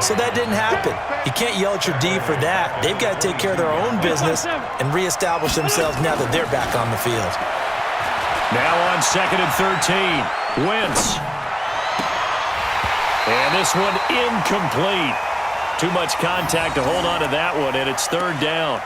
So that didn't happen. You can't yell at your D for that. They've got to take care of their own business and reestablish themselves now that they're back on the field. Now on 2nd and 13, Wentz. And this one incomplete. Too much contact to hold on to that one, and it's 3rd down.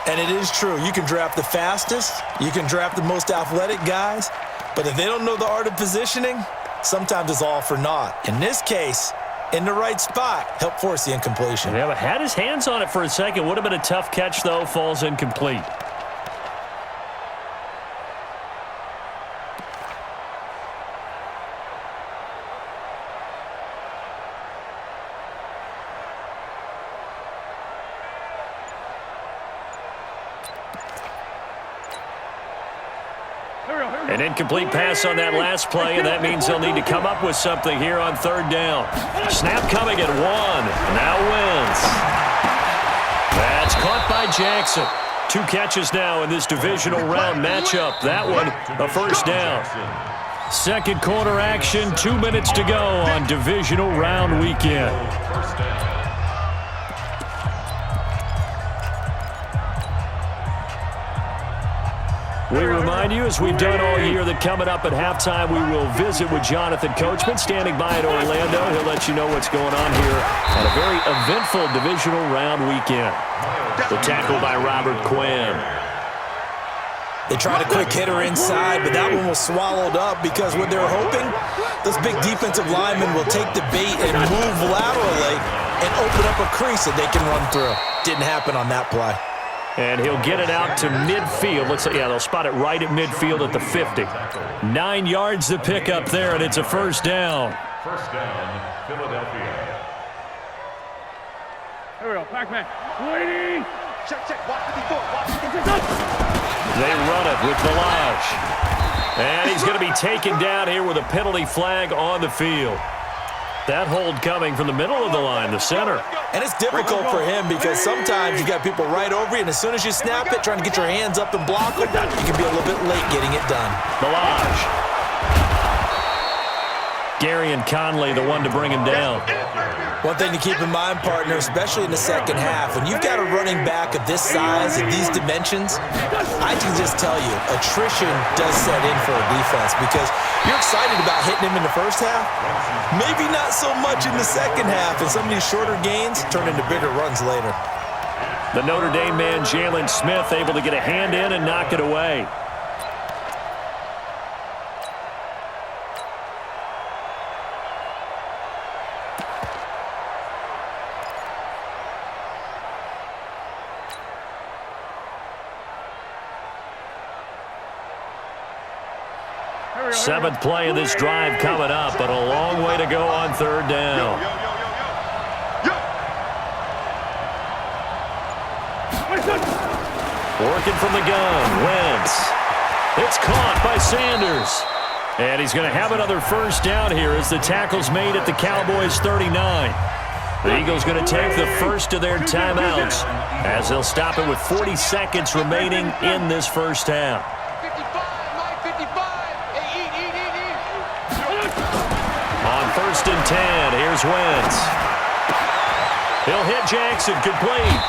And it is true. You can draft the fastest. You can draft the most athletic guys. But if they don't know the art of positioning, sometimes it's all for naught. In this case, in the right spot, help force the incompletion. Yeah, but had his hands on it for a second. Would have been a tough catch, though. Falls incomplete. An incomplete pass on that last play, and that means they'll need to come up with something here on 3rd down. Snap coming at 1. Now Wentz. That's caught by Jackson. 2 catches now in this divisional round matchup. That one, a 1st down. 2nd quarter action, 2 minutes to go on divisional round weekend. We remind you, as we've done all year, that coming up at halftime, we will visit with Jonathan Coachman, standing by in Orlando. He'll let you know what's going on here on a very eventful divisional round weekend. The tackle by Robert Quinn. They tried a quick hitter inside, but that one was swallowed up because what they're hoping, those big defensive linemen will take the bait and move laterally and open up a crease that they can run through. Didn't happen on that play. And he'll get it out to midfield. Looks like, yeah, they'll spot it right at midfield at the 50. 9 yards to pick up there, and it's a 1st down. 1st down, Philadelphia. Here we go, Pac-Man. Waiting. Check, watch 54, watch 54. They run it with Balaj. And he's going to be taken down here with a penalty flag on the field. That hold coming from the middle of the line, the center. And it's difficult for him because sometimes you got people right over you, and as soon as you snap it, trying to get your hands up and block them, you can be a little bit late getting it done. Balaj. Gary and Conley, the one to bring him down. One thing to keep in mind, partner, especially in the second half, when you've got a running back of this size and these dimensions, I can just tell you, attrition does set in for a defense because you're excited about hitting him in the first half, maybe not so much in the second half, and some of these shorter gains turn into bigger runs later. The Notre Dame man, Jalen Smith, able to get a hand in and knock it away. Seventh play of this drive coming up, but a long way to go on 3rd down. Working from the gun, Wentz. It's caught by Sanders. And he's going to have another 1st down here as the tackle's made at the Cowboys' 39. The Eagles going to take the first of their timeouts as they'll stop it with 40 seconds remaining in this 1st half. On 1st and 10, here's Wentz. He'll hit Jackson, complete.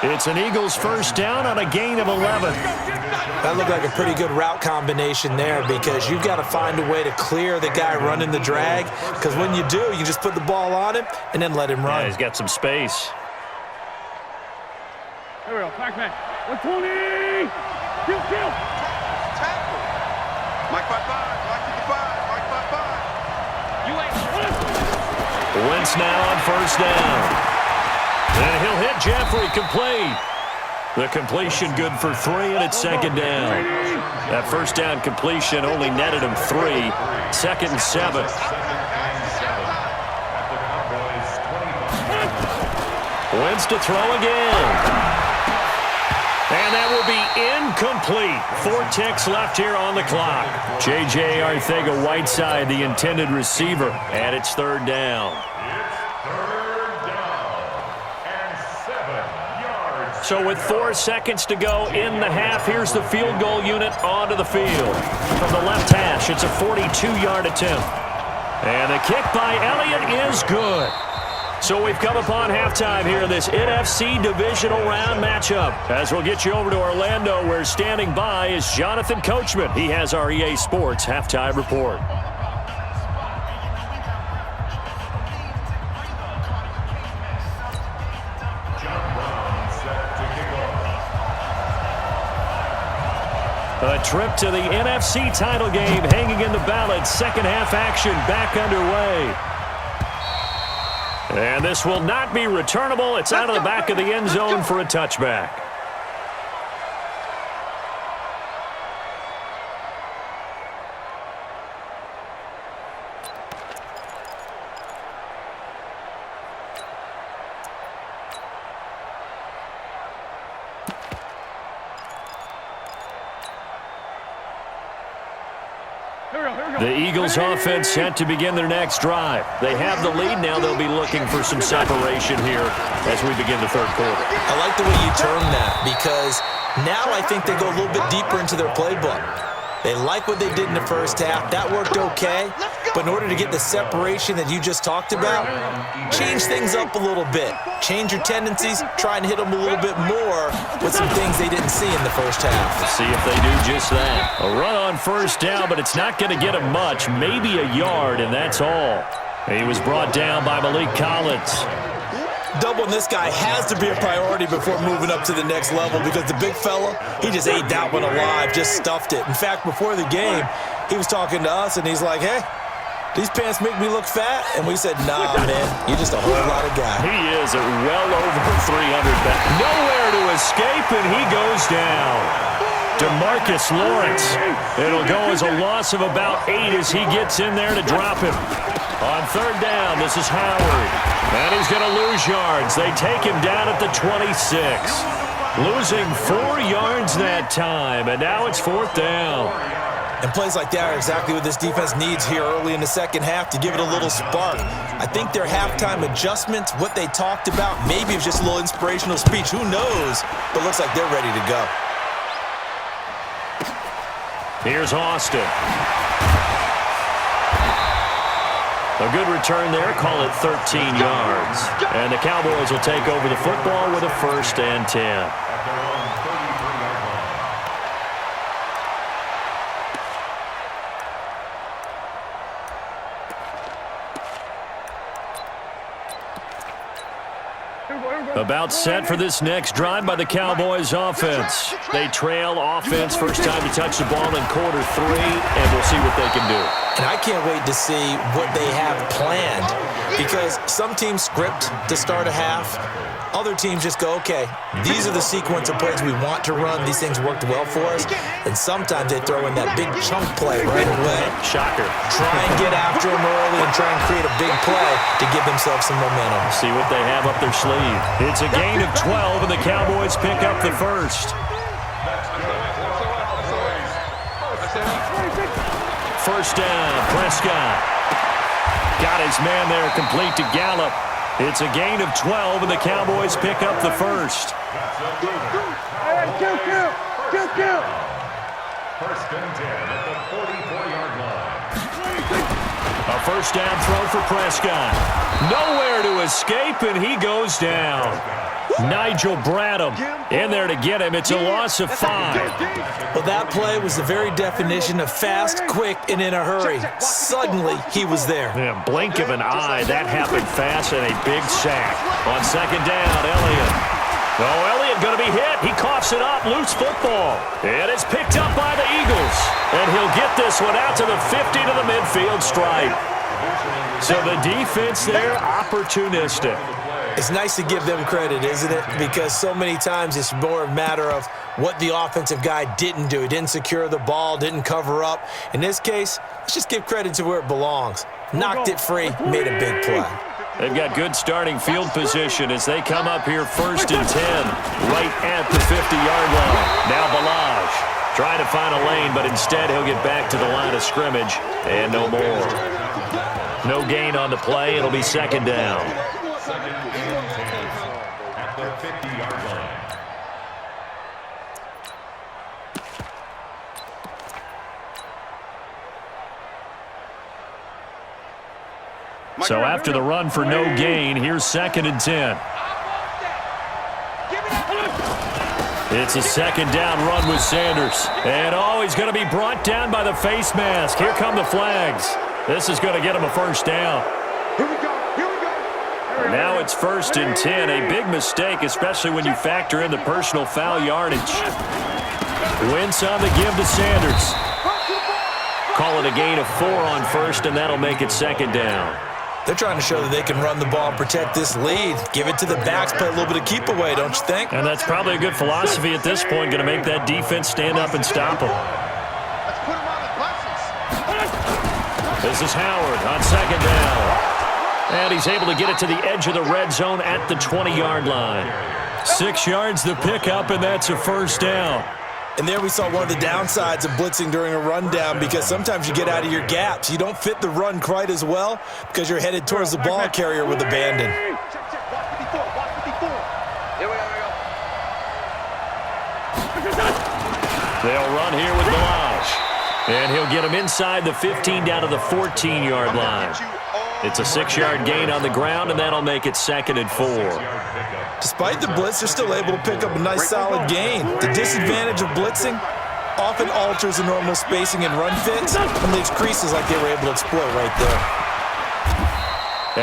It's an Eagles 1st down on a gain of 11. That looked like a pretty good route combination there because you've got to find a way to clear the guy running the drag, because when you do, you just put the ball on him and then let him run. Yeah, he's got some space. Here we go, Pac-Man. 120. Kill. Mike 55, Mike 55, Mike 55. You ain't. Wentz now on 1st down. And he'll hit Jeffrey, complete. The completion good for 3, and it's 2nd down. That 1st down completion only netted him 3. 2nd and 7. Wentz to throw again. And that will be incomplete. 4 ticks left here on the clock. J.J. Arcega-Whiteside, the intended receiver, and it's 3rd down. So with 4 seconds to go in the half, here's the field goal unit onto the field. From the left hash, it's a 42-yard attempt. And the kick by Elliott is good. So we've come upon halftime here in this NFC divisional round matchup. As we'll get you over to Orlando, where standing by is Jonathan Coachman. He has our EA Sports halftime report. A trip to the NFC title game hanging in the balance. Second half action back underway. And this will not be returnable. It's out of the back of the end zone for a touchback. The Eagles offense set to begin their next drive. They have the lead now. They'll be looking for some separation here as we begin the third quarter. I like the way you term that because now I think they go a little bit deeper into their playbook. They like what they did in the first half. That worked okay. But in order to get the separation that you just talked about, change things up a little bit. Change your tendencies. Try and hit them a little bit more with some things they didn't see in the first half. See if they do just that. A run on first down, but it's not going to get him much. Maybe a yard, and that's all. He was brought down by Malik Collins. Doubling this guy has to be a priority before moving up to the next level because the big fella, he just ate that one alive, just stuffed it. In fact, before the game, he was talking to us, and he's like, hey, these pants make me look fat? And we said, nah, man, you're just a whole lot of guy. He is at well over 300 pounds. Nowhere to escape, and he goes down. DeMarcus Lawrence. It'll go as a loss of about 8 as he gets in there to drop him. On third down, this is Howard. And he's going to lose yards. They take him down at the 26. Losing 4 yards that time, and now it's fourth down. And plays like that are exactly what this defense needs here early in the second half to give it a little spark. I think their halftime adjustments, what they talked about, maybe it was just a little inspirational speech. Who knows? But looks like they're ready to go. Here's Austin. A good return there. Call it 13 yards. And the Cowboys will take over the football with a 1st and 10. About set for this next drive by the Cowboys offense. They trail offense, first time to touch the ball in quarter 3, and we'll see what they can do. And I can't wait to see what they have planned because some teams script to start a half. Other teams just go, okay, these are the sequence of plays we want to run. These things worked well for us. And sometimes they throw in that big chunk play right away. Shocker. Try and get after them early and try and create a big play to give themselves some momentum. See what they have up their sleeve. It's a gain of 12, and the Cowboys pick up the first. First down, Prescott. Got his man there complete to Gallup. It's a gain of 12, and the Cowboys pick up the first. Kill. First and 10 at the 44-yard line. A first down throw for Prescott. Nowhere to escape, and he goes down. Nigel Bradham in there to get him. It's a loss of 5. Well, that play was the very definition of fast, quick, and in a hurry. Suddenly, he was there. Yeah, blink of an eye. That happened fast and a big sack. On second down, Elliott. Oh, Elliott going to be hit. He coughs it up. Loose football. And it's picked up by the Eagles. And he'll get this one out to the 50 to the midfield stripe. So the defense there, opportunistic. It's nice to give them credit, isn't it? Because so many times it's more a matter of what the offensive guy didn't do. He didn't secure the ball, didn't cover up. In this case, let's just give credit to where it belongs. Knocked it free, made a big play. They've got good starting field position as they come up here 1st and 10, right at the 50-yard line. Now Balaj trying to find a lane, but instead he'll get back to the line of scrimmage, and no more. No gain on the play. It'll be second down. Second and 10 at the 50-yard line. So after the run for no gain, here's 2nd and 10. It's a 2nd down run with Sanders. And, he's going to be brought down by the face mask. Here come the flags. This is going to get him a 1st down. Here we go. Now it's 1st and 10. A big mistake, especially when you factor in the personal foul yardage. Wentz on the give to Sanders. Call it a gain of 4 on 1st, and that'll make it 2nd down. They're trying to show that they can run the ball and protect this lead. Give it to the backs, play a little bit of keep away, don't you think? And that's probably a good philosophy at this point, going to make that defense stand up and stop them. Let's put him on the buses. This is Howard on 2nd down. And he's able to get it to the edge of the red zone at the 20-yard line. 6 yards the pickup, and that's a 1st down. And there we saw one of the downsides of blitzing during a rundown, because sometimes you get out of your gaps. You don't fit the run quite as well because you're headed towards the ball carrier with abandon. Check. Watch 54. Here we go. They'll run here with Milage. And he'll get him inside the 15 down to the 14-yard line. It's a 6-yard gain on the ground, and that'll make it 2nd and 4. Despite the blitz, they're still able to pick up a nice solid gain. The disadvantage of blitzing often alters the normal spacing and run fits and leaves creases like they were able to exploit right there.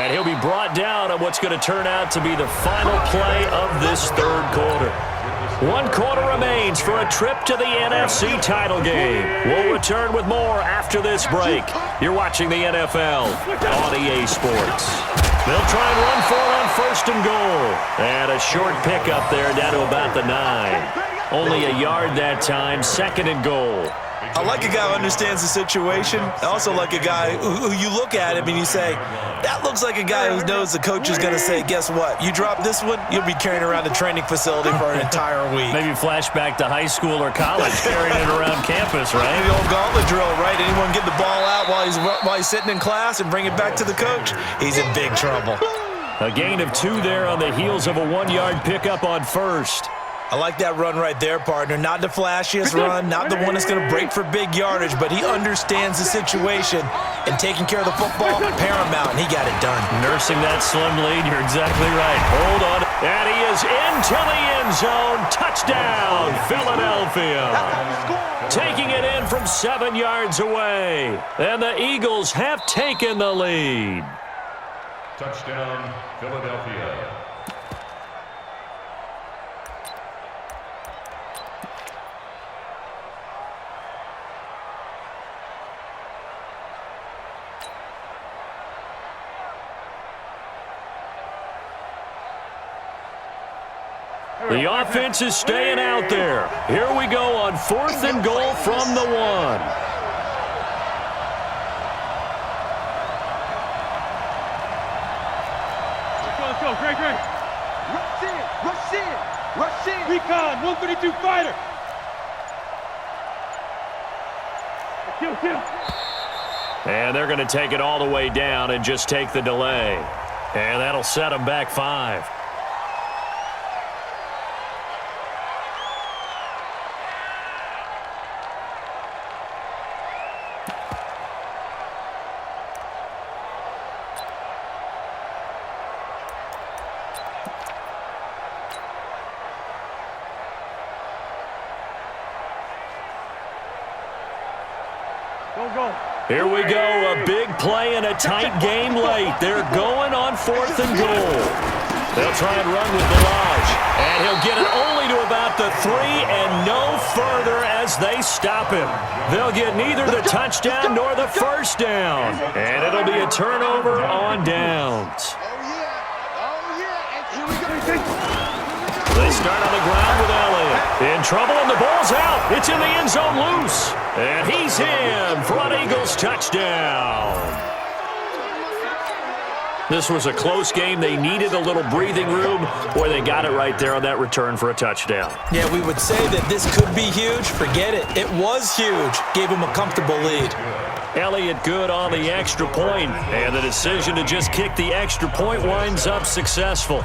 And he'll be brought down on what's going to turn out to be the final play of this 3rd quarter. 1 quarter remains for a trip to the NFC title game. We'll return with more after this break. You're watching the NFL on EA Sports. They'll try and run for it on 1st and goal. And a short pickup there down to about the 9. Only a yard that time, 2nd and goal. I like a guy who understands the situation. I also like a guy who you look at him and you say, that looks like a guy who knows the coach is going to say, guess what? You drop this one, you'll be carrying around the training facility for an entire week. Maybe flashback to high school or college, carrying it around campus, right? The old gauntlet drill, right? Anyone get the ball out while he's sitting in class and bring it back to the coach? He's in big trouble. A gain of 2 there on the heels of a 1-yard pickup on 1st. I like that run right there, partner. Not the flashiest run, not the one that's going to break for big yardage, but he understands the situation, and taking care of the football, paramount, and he got it done. Nursing that slim lead, you're exactly right. Hold on. And he is into the end zone. Touchdown, Philadelphia. Taking it in from 7 yards away. And the Eagles have taken the lead. Touchdown, Philadelphia. The offense is staying out there. Here we go on 4th and goal from the 1. Let's go. Great. Rush in. Recon, 132 fighter. Kill. And they're going to take it all the way down and just take the delay. And that'll set them back 5. Go. Here we go, a big play and a tight game late. They're going on 4th and goal. They'll try and run with Milage, and he'll get it only to about the 3 and no further as they stop him. They'll get neither the touchdown nor the 1st down, and it'll be a turnover on downs. They start on the ground with Elliott. In trouble, and the ball's out. It's in the end zone loose. And he's in for an Eagles touchdown. This was a close game. They needed a little breathing room. Boy, they got it right there on that return for a touchdown. Yeah, we would say that this could be huge. Forget it. It was huge. Gave him a comfortable lead. Elliott good on the extra point, and the decision to just kick the extra point winds up successful.